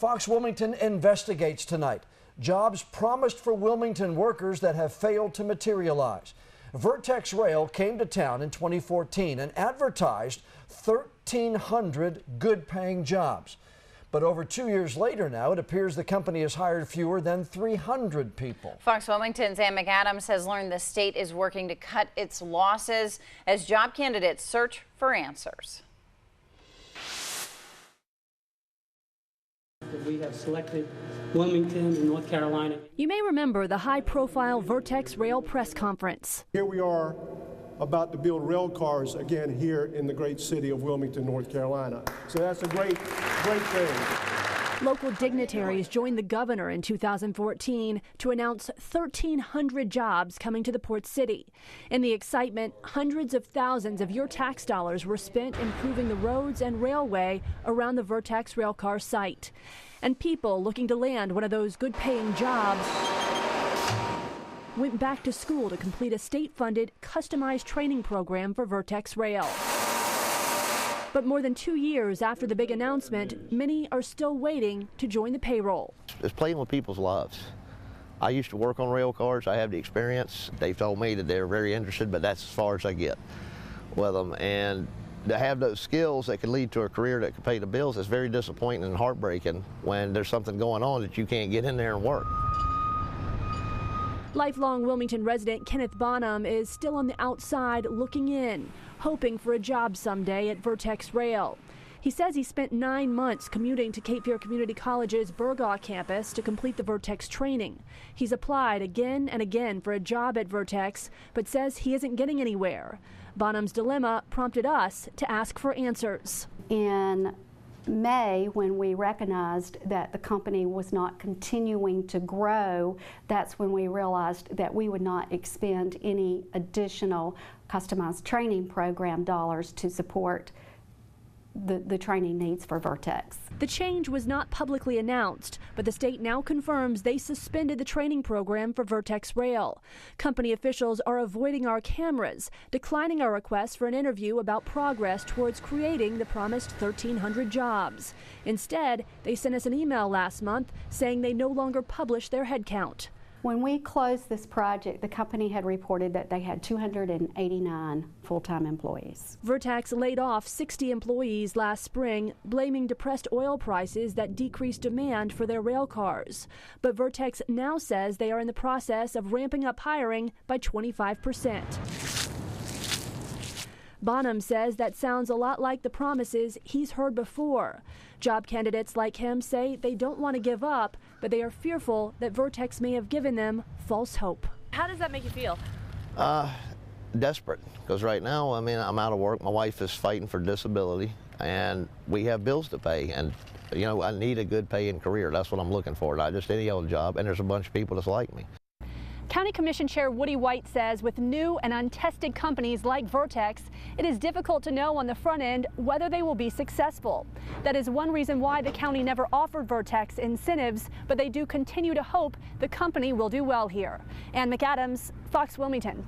Fox Wilmington investigates tonight. Jobs promised for Wilmington workers that have failed to materialize. Vertex Rail came to town in 2014 and advertised 1,300 good-paying jobs. But over 2 years later now, it appears the company has hired fewer than 300 people. Fox Wilmington's Ann McAdams has learned the state is working to cut its losses as job candidates search for answers. We have selected Wilmington and North Carolina. You may remember the high-profile Vertex Rail press conference. Here we are about to build rail cars again here in the great city of Wilmington, North Carolina. So that's a great thing. Local dignitaries joined the governor in 2014 to announce 1,300 jobs coming to the port city. In the excitement, hundreds of thousands of your tax dollars were spent improving the roads and railway around the Vertex railcar site. And people looking to land one of those good-paying jobs went back to school to complete a state-funded, customized training program for Vertex Rail. But more than 2 years after the big announcement, many are still waiting to join the payroll. It's playing with people's lives. I used to work on rail cars. I have the experience. They've told me that they're very interested, but that's as far as I get with them. And to have those skills that can lead to a career that can pay the bills is very disappointing and heartbreaking when there's something going on that you can't get in there and work. Lifelong Wilmington resident Kenneth Bonham is still on the outside looking in, hoping for a job someday at Vertex Rail. He says he spent 9 months commuting to Cape Fear Community College's Burgaw campus to complete the Vertex training. He's applied again and again for a job at Vertex, but says he isn't getting anywhere. Bonham's dilemma prompted us to ask for answers. In May, when we recognized that the company was not continuing to grow, that's when we realized that we would not expend any additional customized training program dollars to support the training needs for Vertex. The change was not publicly announced, but the state now confirms they suspended the training program for Vertex Rail. Company officials are avoiding our cameras, declining our request for an interview about progress towards creating the promised 1,300 jobs. Instead, they sent us an email last month saying they no longer publish their headcount. When we closed this project, the company had reported that they had 289 full-time employees. Vertex laid off 60 employees last spring, blaming depressed oil prices that decreased demand for their rail cars. But Vertex now says they are in the process of ramping up hiring by 25%. Bonham says that sounds a lot like the promises he's heard before. Job candidates like him say they don't want to give up, but they are fearful that Vertex may have given them false hope. How does that make you feel? Desperate, because right now, I mean, I'm out of work. My wife is fighting for disability, and we have bills to pay. And, you know, I need a good paying career. That's what I'm looking for, not just any old job. And there's a bunch of people that's like me. County Commission Chair Woody White says with new and untested companies like Vertex, it is difficult to know on the front end whether they will be successful. That is one reason why the county never offered Vertex incentives, but they do continue to hope the company will do well here. Ann McAdams, Fox Wilmington.